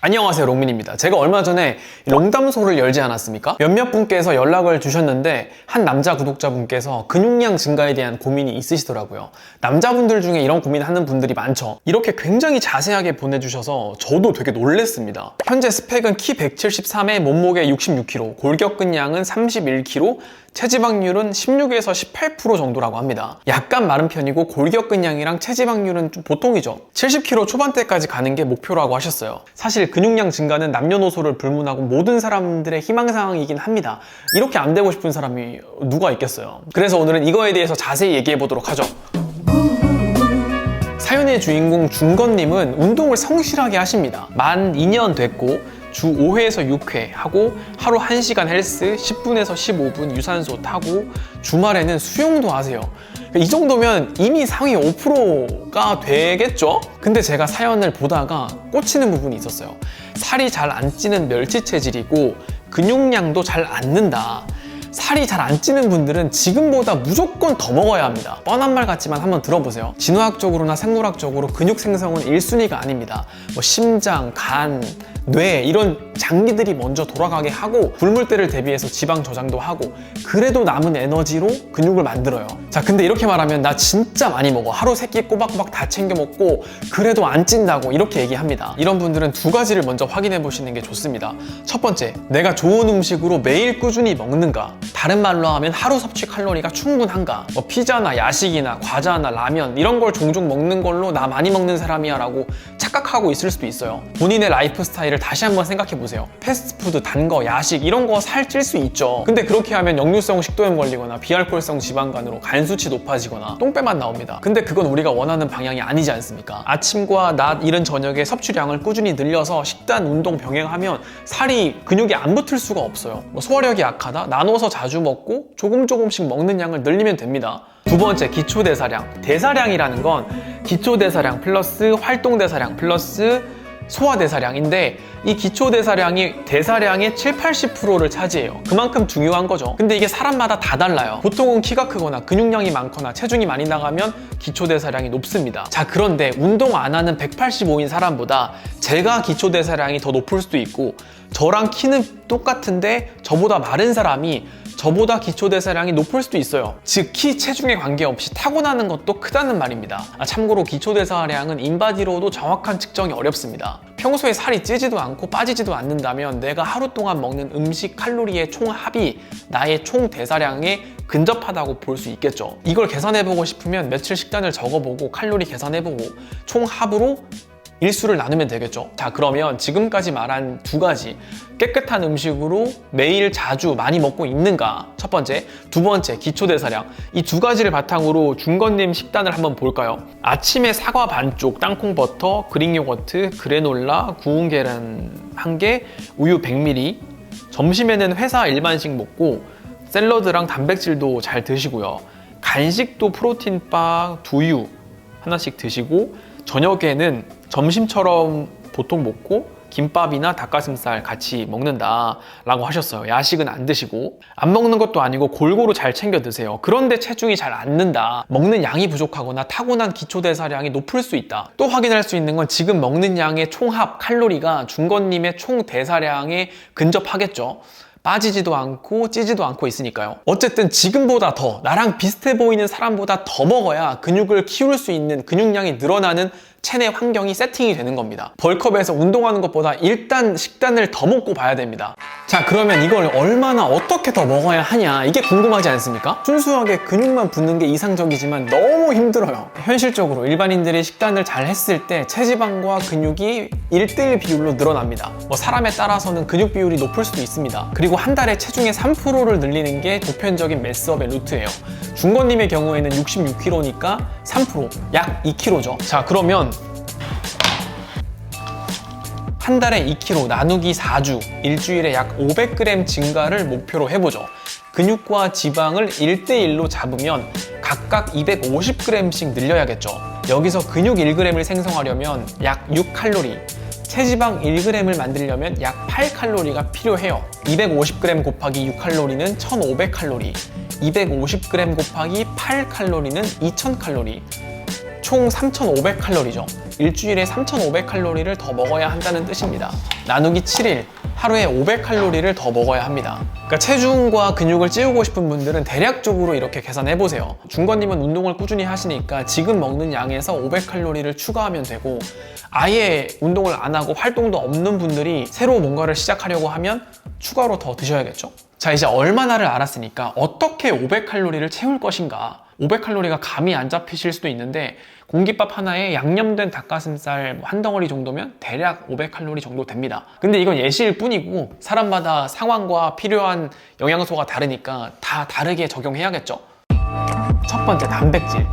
안녕하세요, 롱민입니다. 제가 얼마 전에 롱담소를 열지 않았습니까? 몇몇 분께서 연락을 주셨는데 한 남자 구독자분께서 근육량 증가에 대한 고민이 있으시더라고요. 남자분들 중에 이런 고민하는 분들이 많죠. 이렇게 굉장히 자세하게 보내주셔서 저도 되게 놀랬습니다. 현재 스펙은 키 173에 몸무게 66kg, 골격근량은 31kg, 체지방률은 16에서 18% 정도라고 합니다. 약간 마른 편이고 골격근량이랑 체지방률은 좀 보통이죠. 70kg 초반대까지 가는 게 목표라고 하셨어요. 사실 근육량 증가는 남녀노소를 불문하고 모든 사람들의 희망사항이긴 합니다. 이렇게 안 되고 싶은 사람이 누가 있겠어요. 그래서 오늘은 이거에 대해서 자세히 얘기해 보도록 하죠. 사연의 주인공 중건님은 운동을 성실하게 하십니다. 만 2년 됐고 주 5회에서 6회 하고 하루 1시간 헬스, 10분에서 15분 유산소 타고 주말에는 수영도 하세요. 이 정도면 이미 상위 5%가 되겠죠? 근데 제가 사연을 보다가 꽂히는 부분이 있었어요. 살이 잘 안 찌는 멸치 체질이고 근육량도 잘 안 는다. 살이 잘 안 찌는 분들은 지금보다 무조건 더 먹어야 합니다. 뻔한 말 같지만 한번 들어보세요. 진화학적으로나 생물학적으로 근육 생성은 1순위가 아닙니다. 심장, 간, 뇌 이런 장기들이 먼저 돌아가게 하고 굶을 때를 대비해서 지방 저장도 하고 그래도 남은 에너지로 근육을 만들어요. 자, 근데 이렇게 말하면 나 진짜 많이 먹어, 하루 3끼 꼬박꼬박 다 챙겨 먹고 그래도 안 찐다고 이렇게 얘기합니다. 이런 분들은 두 가지를 먼저 확인해 보시는 게 좋습니다. 첫 번째, 내가 좋은 음식으로 매일 꾸준히 먹는가? 다른 말로 하면 하루 섭취 칼로리가 충분한가? 피자나 야식이나 과자나 라면 이런 걸 종종 먹는 걸로 나 많이 먹는 사람이야 라고 착각하고 있을 수도 있어요. 본인의 라이프 스타일을 다시 한번 생각해 보세요. 패스트푸드, 단 거, 야식 이런 거 살찔 수 있죠. 근데 그렇게 하면 역류성 식도염 걸리거나 비알코올성 지방간으로 간 수치 높아지거나 똥배만 나옵니다. 근데 그건 우리가 원하는 방향이 아니지 않습니까? 아침과 낮, 이른 저녁에 섭취량을 꾸준히 늘려서 식단, 운동 병행하면 살이 근육이 안 붙을 수가 없어요. 소화력이 약하다? 나눠서 자주 먹고 조금씩 먹는 양을 늘리면 됩니다. 두 번째, 기초대사량. 대사량이라는 건 기초대사량 플러스 활동대사량 플러스 소화대사량인데 이 기초대사량이 대사량의 70~80%를 차지해요. 그만큼 중요한 거죠. 근데 이게 사람마다 다 달라요. 보통은 키가 크거나 근육량이 많거나 체중이 많이 나가면 기초대사량이 높습니다. 자, 그런데 운동 안 하는 185인 사람보다 제가 기초대사량이 더 높을 수도 있고 저랑 키는 똑같은데 저보다 마른 사람이 저보다 기초대사량이 높을 수도 있어요. 즉, 키, 체중에 관계없이 타고나는 것도 크다는 말입니다. 참고로 기초대사량은 인바디로도 정확한 측정이 어렵습니다. 평소에 살이 찌지도 않고 빠지지도 않는다면 내가 하루 동안 먹는 음식 칼로리의 총합이 나의 총 대사량에 근접하다고 볼 수 있겠죠. 이걸 계산해보고 싶으면 며칠 식단을 적어보고 칼로리 계산해보고 총합으로 일수를 나누면 되겠죠. 자, 그러면 지금까지 말한 두 가지, 깨끗한 음식으로 매일 자주 많이 먹고 있는가? 첫 번째. 두 번째, 기초대사량. 이 두 가지를 바탕으로 중건님 식단을 한번 볼까요? 아침에 사과 반쪽, 땅콩 버터, 그릭 요거트, 그래놀라, 구운 계란 1개, 우유 100ml. 점심에는 회사 일반식 먹고 샐러드랑 단백질도 잘 드시고요. 간식도 프로틴바, 두유 하나씩 드시고 저녁에는 점심처럼 보통 먹고 김밥이나 닭가슴살 같이 먹는다 라고 하셨어요. 야식은 안 드시고 안 먹는 것도 아니고 골고루 잘 챙겨 드세요. 그런데 체중이 잘 안 는다, 먹는 양이 부족하거나 타고난 기초대사량이 높을 수 있다. 또 확인할 수 있는 건 지금 먹는 양의 총합 칼로리가 중건님의 총 대사량에 근접하겠죠. 빠지지도 않고 찌지도 않고 있으니까요. 어쨌든 지금보다 더, 나랑 비슷해 보이는 사람보다 더 먹어야 근육을 키울 수 있는, 근육량이 늘어나는 체내 환경이 세팅이 되는 겁니다. 벌크업에서 운동하는 것보다 일단 식단을 더 먹고 봐야 됩니다. 자, 그러면 이걸 얼마나 어떻게 더 먹어야 하냐, 이게 궁금하지 않습니까? 순수하게 근육만 붙는 게 이상적이지만 너무 힘들어요. 현실적으로 일반인들이 식단을 잘 했을 때 체지방과 근육이 1:1 비율로 늘어납니다. 사람에 따라서는 근육 비율이 높을 수도 있습니다. 그리고 한 달에 체중의 3%를 늘리는 게 보편적인 매스업의 루트예요. 중건님의 경우에는 66kg니까 3%, 약 2kg죠. 자, 그러면 한 달에 2kg 나누기 4주, 일주일에 약 500g 증가를 목표로 해보죠. 근육과 지방을 1:1로 잡으면 각각 250g씩 늘려야겠죠. 여기서 근육 1g을 생성하려면 약 6칼로리, 체지방 1g을 만들려면 약 8칼로리가 필요해요. 250g 곱하기 6칼로리는 1500칼로리, 250g 곱하기 8칼로리는 2000칼로리. 총 3,500칼로리죠. 일주일에 3,500칼로리를 더 먹어야 한다는 뜻입니다. 나누기 7일, 하루에 500칼로리를 더 먹어야 합니다. 그러니까 체중과 근육을 찌우고 싶은 분들은 대략적으로 이렇게 계산해보세요. 중건님은 운동을 꾸준히 하시니까 지금 먹는 양에서 500칼로리를 추가하면 되고, 아예 운동을 안 하고 활동도 없는 분들이 새로 뭔가를 시작하려고 하면 추가로 더 드셔야겠죠? 자, 이제 얼마나를 알았으니까 어떻게 500칼로리를 채울 것인가. 500칼로리가 감이 안 잡히실 수도 있는데, 공깃밥 하나에 양념된 닭가슴살 한 덩어리 정도면 대략 500칼로리 정도 됩니다. 근데 이건 예시일 뿐이고 사람마다 상황과 필요한 영양소가 다르니까 다 다르게 적용해야겠죠. 첫 번째, 단백질.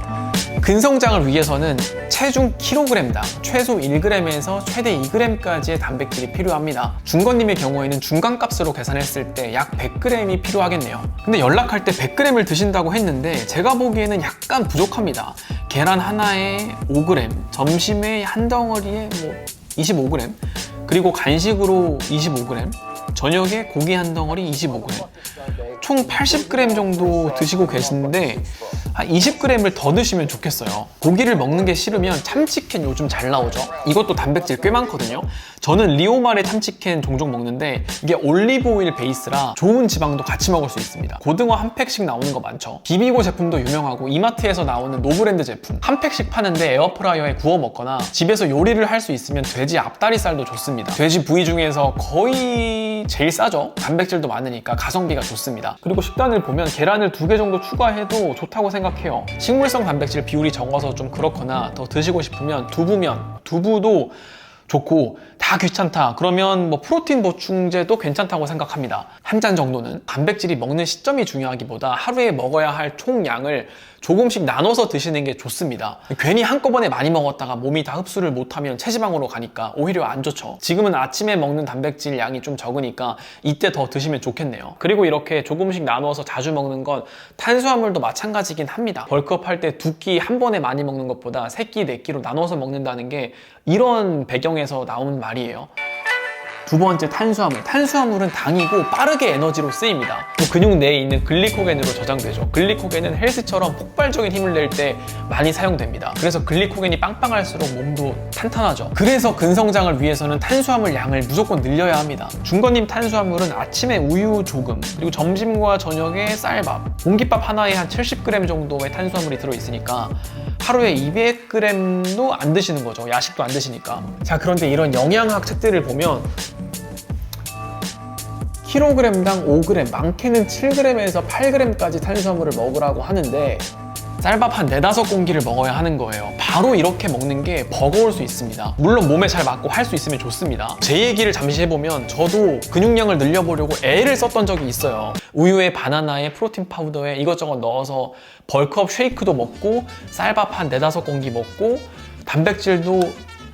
근성장을 위해서는 체중 kg당 최소 1g에서 최대 2g까지의 단백질이 필요합니다. 중건님의 경우에는 중간값으로 계산했을 때 약 100g이 필요하겠네요. 근데 연락할 때 100g을 드신다고 했는데 제가 보기에는 약간 부족합니다. 계란 하나에 5g, 점심에 한 덩어리에 25g, 그리고 간식으로 25g, 저녁에 고기 한 덩어리 25g, 총 80g 정도 드시고 계시는데 한 20g을 더 드시면 좋겠어요. 고기를 먹는 게 싫으면 참치캔 요즘 잘 나오죠. 이것도 단백질 꽤 많거든요. 저는 리오말의 참치캔 종종 먹는데 이게 올리브 오일 베이스라 좋은 지방도 같이 먹을 수 있습니다. 고등어 한 팩씩 나오는 거 많죠. 비비고 제품도 유명하고 이마트에서 나오는 노브랜드 제품 한 팩씩 파는데 에어프라이어에 구워 먹거나 집에서 요리를 할 수 있으면 돼지 앞다리살도 좋습니다. 돼지 부위 중에서 거의 제일 싸죠. 단백질도 많으니까 가성비가 좋습니다. 그리고 식단을 보면 계란을 2개 정도 추가해도 좋다고 생각해요. 식물성 단백질 비율이 적어서 좀 그렇거나 더 드시고 싶으면 두부도 좋고, 다 귀찮다 그러면 프로틴 보충제도 괜찮다고 생각합니다. 한 잔 정도는. 단백질이 먹는 시점이 중요하기보다 하루에 먹어야 할 총량을 조금씩 나눠서 드시는 게 좋습니다. 괜히 한꺼번에 많이 먹었다가 몸이 다 흡수를 못하면 체지방으로 가니까 오히려 안 좋죠. 지금은 아침에 먹는 단백질 양이 좀 적으니까 이때 더 드시면 좋겠네요. 그리고 이렇게 조금씩 나눠서 자주 먹는 건 탄수화물도 마찬가지긴 합니다. 벌크업 할 때 2끼 한 번에 많이 먹는 것보다 3끼, 4끼로 나눠서 먹는다는 게 이런 배경에서 나오는 말이에요. 두 번째, 탄수화물. 탄수화물은 당이고 빠르게 에너지로 쓰입니다. 근육 내에 있는 글리코겐으로 저장되죠. 글리코겐은 헬스처럼 폭발적인 힘을 낼 때 많이 사용됩니다. 그래서 글리코겐이 빵빵할수록 몸도 탄탄하죠. 그래서 근성장을 위해서는 탄수화물 양을 무조건 늘려야 합니다. 중건님 탄수화물은 아침에 우유 조금, 그리고 점심과 저녁에 쌀밥, 공깃밥 하나에 한 70g 정도의 탄수화물이 들어있으니까 하루에 200g도 안 드시는 거죠. 야식도 안 드시니까. 자, 그런데 이런 영양학 책들을 보면 킬로그램당 5g, 많게는 7g에서 8g까지 탄수화물을 먹으라고 하는데 쌀밥 한 4-5공기를 먹어야 하는 거예요. 바로 이렇게 먹는 게 버거울 수 있습니다. 물론 몸에 잘 맞고 할 수 있으면 좋습니다. 제 얘기를 잠시 해보면 저도 근육량을 늘려보려고 애를 썼던 적이 있어요. 우유에 바나나에 프로틴 파우더에 이것저것 넣어서 벌크업 쉐이크도 먹고 쌀밥 한 4-5공기 먹고 단백질도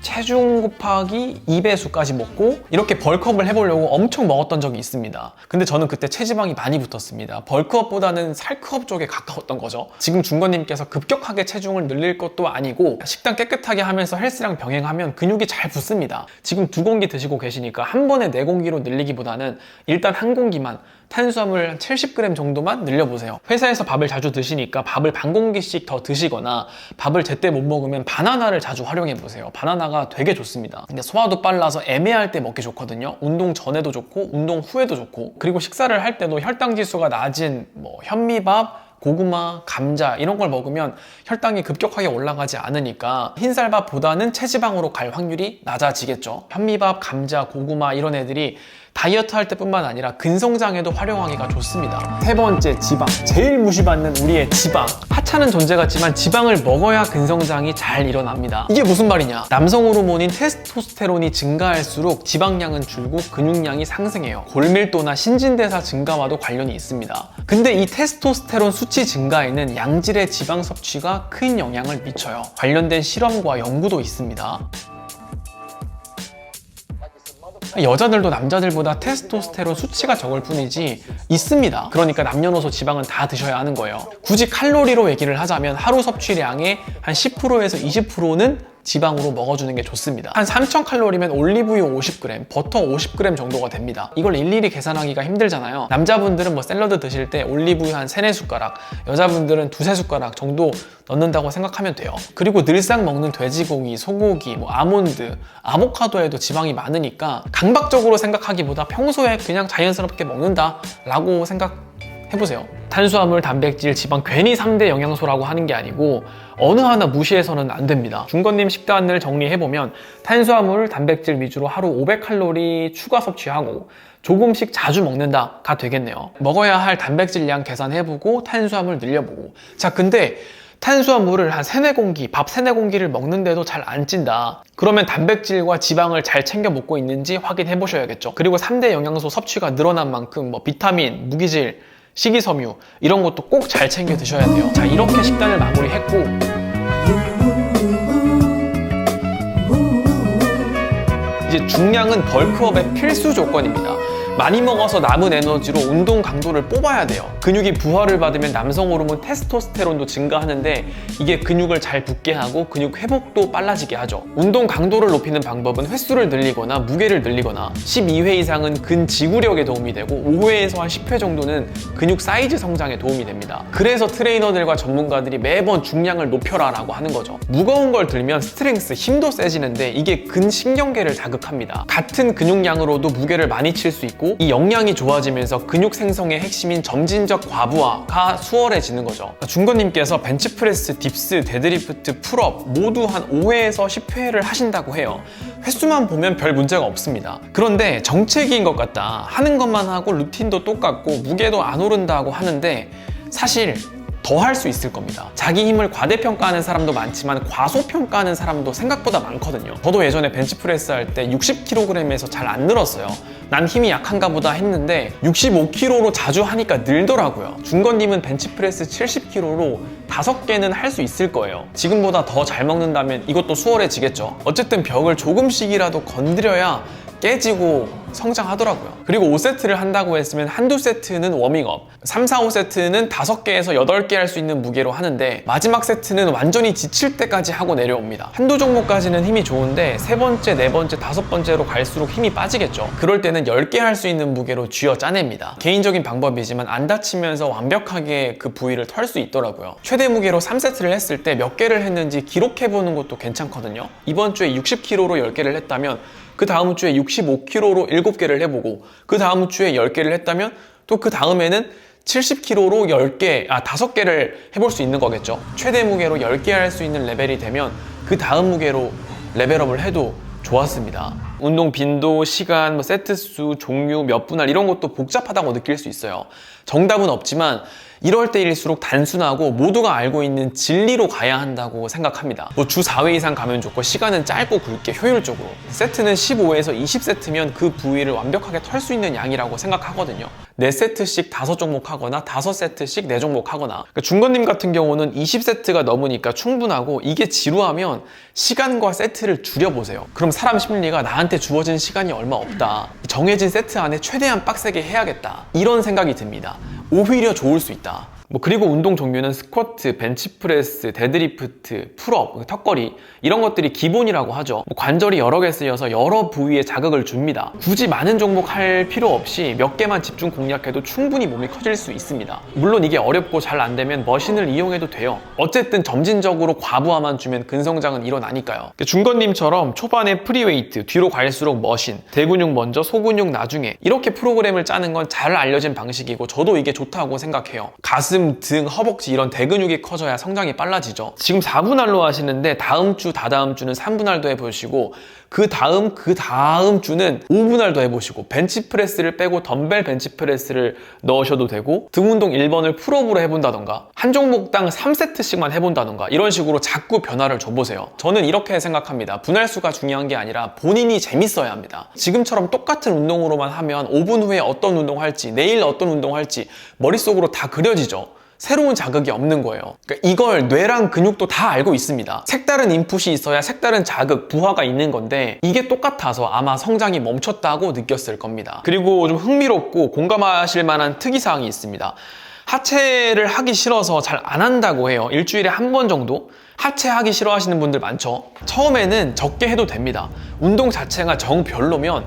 체중 곱하기 2배수까지 먹고 이렇게 벌크업을 해보려고 엄청 먹었던 적이 있습니다. 근데 저는 그때 체지방이 많이 붙었습니다. 벌크업보다는 살크업 쪽에 가까웠던 거죠. 지금 중건님께서 급격하게 체중을 늘릴 것도 아니고 식단 깨끗하게 하면서 헬스랑 병행하면 근육이 잘 붙습니다. 지금 2공기 드시고 계시니까 한 번에 4공기로 늘리기보다는 일단 한 공기만, 탄수화물 한 70g 정도만 늘려보세요. 회사에서 밥을 자주 드시니까 밥을 반 공기씩 더 드시거나 밥을 제때 못 먹으면 바나나를 자주 활용해보세요. 바나나가 되게 좋습니다. 근데 소화도 빨라서 애매할 때 먹기 좋거든요. 운동 전에도 좋고 운동 후에도 좋고, 그리고 식사를 할 때도 혈당 지수가 낮은 현미밥, 고구마, 감자 이런 걸 먹으면 혈당이 급격하게 올라가지 않으니까 흰쌀밥보다는 체지방으로 갈 확률이 낮아지겠죠. 현미밥, 감자, 고구마 이런 애들이 다이어트 할 때뿐만 아니라 근성장에도 활용하기가 좋습니다. 세 번째, 지방. 제일 무시받는 우리의 지방. 하찮은 존재 같지만 지방을 먹어야 근성장이 잘 일어납니다. 이게 무슨 말이냐? 남성 호르몬인 테스토스테론이 증가할수록 지방량은 줄고 근육량이 상승해요. 골밀도나 신진대사 증가와도 관련이 있습니다. 근데 이 테스토스테론 수치 증가에는 양질의 지방 섭취가 큰 영향을 미쳐요. 관련된 실험과 연구도 있습니다. 여자들도 남자들보다 테스토스테론 수치가 적을 뿐이지 있습니다. 그러니까 남녀노소 지방은 다 드셔야 하는 거예요. 굳이 칼로리로 얘기를 하자면 하루 섭취량의 한 10%에서 20%는 지방으로 먹어주는 게 좋습니다. 한 3000칼로리면 올리브유 50g, 버터 50g 정도가 됩니다. 이걸 일일이 계산하기가 힘들잖아요. 남자분들은 뭐 샐러드 드실 때 올리브유 한 3, 4숟가락, 여자분들은 2, 3숟가락 정도 넣는다고 생각하면 돼요. 그리고 늘상 먹는 돼지고기, 소고기, 뭐 아몬드, 아보카도에도 지방이 많으니까 강박적으로 생각하기보다 평소에 그냥 자연스럽게 먹는다라고 생각해보세요. 탄수화물, 단백질, 지방 괜히 3대 영양소라고 하는 게 아니고 어느 하나 무시해서는 안 됩니다. 중건님 식단을 정리해보면 탄수화물, 단백질 위주로 하루 500칼로리 추가 섭취하고 조금씩 자주 먹는다가 되겠네요. 먹어야 할 단백질량 계산해보고 탄수화물 늘려보고. 자, 근데 탄수화물을 한 3, 4공기, 밥 3, 4공기를 먹는데도 잘 안 찐다. 그러면 단백질과 지방을 잘 챙겨 먹고 있는지 확인해 보셔야겠죠. 그리고 3대 영양소 섭취가 늘어난 만큼 뭐 비타민, 무기질, 식이섬유 이런 것도 꼭 잘 챙겨 드셔야 돼요. 자, 이렇게 식단을 마무리했고 이제 중량은 벌크업의 필수 조건입니다. 많이 먹어서 남은 에너지로 운동 강도를 뽑아야 돼요. 근육이 부하를 받으면 남성 호르몬 테스토스테론도 증가하는데 이게 근육을 잘 붙게 하고 근육 회복도 빨라지게 하죠. 운동 강도를 높이는 방법은 횟수를 늘리거나 무게를 늘리거나 12회 이상은 근지구력에 도움이 되고 5회에서 한 10회 정도는 근육 사이즈 성장에 도움이 됩니다. 그래서 트레이너들과 전문가들이 매번 중량을 높여라 라고 하는 거죠. 무거운 걸 들면 스트렝스, 힘도 세지는데 이게 근신경계를 자극합니다. 같은 근육량으로도 무게를 많이 칠 수 있고 이 역량이 좋아지면서 근육 생성의 핵심인 점진적 과부하가 수월해지는 거죠. 중건님께서 벤치프레스, 딥스, 데드리프트, 풀업 모두 한 5회에서 10회를 하신다고 해요. 횟수만 보면 별 문제가 없습니다. 그런데 정체기인 것 같다. 하는 것만 하고 루틴도 똑같고 무게도 안 오른다고 하는데 사실 더 할 수 있을 겁니다. 자기 힘을 과대평가하는 사람도 많지만 과소평가하는 사람도 생각보다 많거든요. 저도 예전에 벤치프레스 할 때 60kg에서 잘 안 늘었어요. 난 힘이 약한가 보다 했는데 65kg로 자주 하니까 늘더라고요. 중건님은 벤치프레스 70kg로 5개는 할 수 있을 거예요. 지금보다 더 잘 먹는다면 이것도 수월해지겠죠. 어쨌든 벽을 조금씩이라도 건드려야 깨지고 성장하더라고요. 그리고 5세트를 한다고 했으면 한두 세트는 워밍업, 3, 4, 5세트는 5개에서 8개 할 수 있는 무게로 하는데 마지막 세트는 완전히 지칠 때까지 하고 내려옵니다. 한두 종목까지는 힘이 좋은데 세 번째, 네 번째, 다섯 번째로 갈수록 힘이 빠지겠죠. 그럴 때는 10개 할 수 있는 무게로 쥐어 짜냅니다. 개인적인 방법이지만 안 다치면서 완벽하게 그 부위를 털 수 있더라고요. 최대 무게로 3세트를 했을 때 몇 개를 했는지 기록해보는 것도 괜찮거든요. 이번 주에 60kg로 10개를 했다면 그 다음 주에 65kg로 7개를 해보고 그 다음 주에 10개를 했다면 또 그 다음에는 70kg로 5개를 해볼 수 있는 거겠죠. 최대 무게로 10개 할 수 있는 레벨이 되면 그 다음 무게로 레벨업을 해도 좋았습니다. 운동 빈도, 시간, 세트 수, 종류, 몇 분할 이런 것도 복잡하다고 느낄 수 있어요. 정답은 없지만 이럴 때일수록 단순하고 모두가 알고 있는 진리로 가야 한다고 생각합니다. 주 4회 이상 가면 좋고 시간은 짧고 굵게 효율적으로. 세트는 15에서 20세트면 그 부위를 완벽하게 털 수 있는 양이라고 생각하거든요. 4세트씩 5종목 하거나 5세트씩 4종목 하거나. 중건님 같은 경우는 20세트가 넘으니까 충분하고 이게 지루하면 시간과 세트를 줄여보세요. 그럼 사람 심리가 나한테 주어진 시간이 얼마 없다. 정해진 세트 안에 최대한 빡세게 해야겠다. 이런 생각이 듭니다. 오히려 좋을 수 있다. 그리고 운동 종류는 스쿼트, 벤치프레스, 데드리프트, 풀업, 턱걸이 이런 것들이 기본이라고 하죠. 관절이 여러 개 쓰여서 여러 부위에 자극을 줍니다. 굳이 많은 종목 할 필요 없이 몇 개만 집중 공략해도 충분히 몸이 커질 수 있습니다. 물론 이게 어렵고 잘 안 되면 머신을 이용해도 돼요. 어쨌든 점진적으로 과부하만 주면 근성장은 일어나니까요. 중건님처럼 초반에 프리웨이트, 뒤로 갈수록 머신, 대근육 먼저, 소근육 나중에 이렇게 프로그램을 짜는 건 잘 알려진 방식이고 저도 이게 좋다고 생각해요. 가슴, 등, 허벅지 이런 대근육이 커져야 성장이 빨라지죠. 지금 4분할로 하시는데 다음 주, 다다음 주는 3분할도 해보시고 그 다음 주는 5분할도 해보시고 벤치프레스를 빼고 덤벨 벤치프레스를 넣으셔도 되고 등 운동 1번을 풀업으로 해본다던가 한 종목당 3세트씩만 해본다던가 이런 식으로 자꾸 변화를 줘보세요. 저는 이렇게 생각합니다. 분할수가 중요한 게 아니라 본인이 재밌어야 합니다. 지금처럼 똑같은 운동으로만 하면 5분 후에 어떤 운동할지 내일 어떤 운동할지 머릿속으로 다 그려지죠. 새로운 자극이 없는 거예요. 그러니까 이걸 뇌랑 근육도 다 알고 있습니다. 색다른 인풋이 있어야 색다른 자극, 부하가 있는 건데 이게 똑같아서 아마 성장이 멈췄다고 느꼈을 겁니다. 그리고 좀 흥미롭고 공감하실 만한 특이사항이 있습니다. 하체를 하기 싫어서 잘 안 한다고 해요. 일주일에 한 번 정도? 하체 하기 싫어하시는 분들 많죠. 처음에는 적게 해도 됩니다. 운동 자체가 정 별로면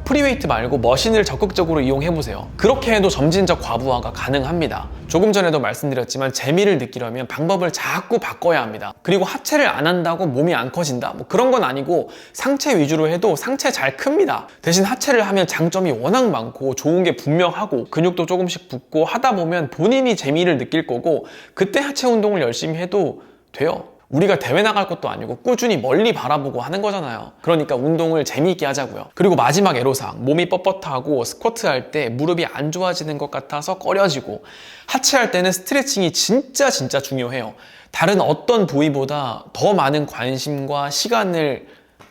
프리웨이트 말고 머신을 적극적으로 이용해보세요. 그렇게 해도 점진적 과부하가 가능합니다. 조금 전에도 말씀드렸지만 재미를 느끼려면 방법을 자꾸 바꿔야 합니다. 그리고 하체를 안 한다고 몸이 안 커진다? 뭐 그런 건 아니고 상체 위주로 해도 상체 잘 큽니다. 대신 하체를 하면 장점이 워낙 많고 좋은 게 분명하고 근육도 조금씩 붙고 하다 보면 본인이 재미를 느낄 거고 그때 하체 운동을 열심히 해도 돼요. 우리가 대회 나갈 것도 아니고 꾸준히 멀리 바라보고 하는 거잖아요. 그러니까 운동을 재미있게 하자고요. 그리고 마지막 애로사항, 몸이 뻣뻣하고 스쿼트 할 때 무릎이 안 좋아지는 것 같아서 꺼려지고 하체 할 때는 스트레칭이 진짜 중요해요. 다른 어떤 부위보다 더 많은 관심과 시간을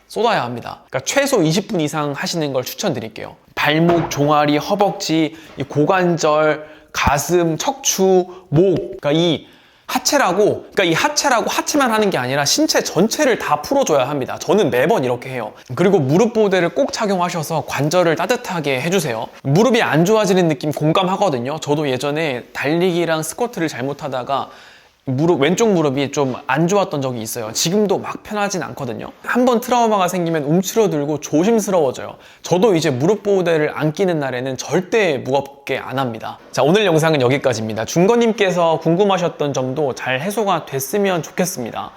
쏟아야 합니다. 그러니까 최소 20분 이상 하시는 걸 추천드릴게요. 발목, 종아리, 허벅지, 이 고관절, 가슴, 척추, 목, 그러니까 이 하체라고 하체만 하는 게 아니라 신체 전체를 다 풀어줘야 합니다. 저는 매번 이렇게 해요. 그리고 무릎 보호대를 꼭 착용하셔서 관절을 따뜻하게 해주세요. 무릎이 안 좋아지는 느낌 공감하거든요. 저도 예전에 달리기랑 스쿼트를 잘못하다가 왼쪽 무릎이 좀 안 좋았던 적이 있어요. 지금도 막 편하진 않거든요. 한번 트라우마가 생기면 움츠러들고 조심스러워져요. 저도 이제 무릎 보호대를 안 끼는 날에는 절대 무겁게 안 합니다. 자, 오늘 영상은 여기까지입니다. 준거님께서 궁금하셨던 점도 잘 해소가 됐으면 좋겠습니다.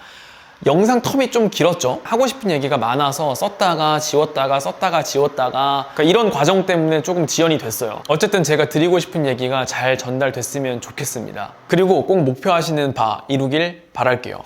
영상 텀이 좀 길었죠? 하고 싶은 얘기가 많아서 썼다가 지웠다가 그러니까 이런 과정 때문에 조금 지연이 됐어요. 어쨌든 제가 드리고 싶은 얘기가 잘 전달됐으면 좋겠습니다. 그리고 꼭 목표하시는 바 이루길 바랄게요.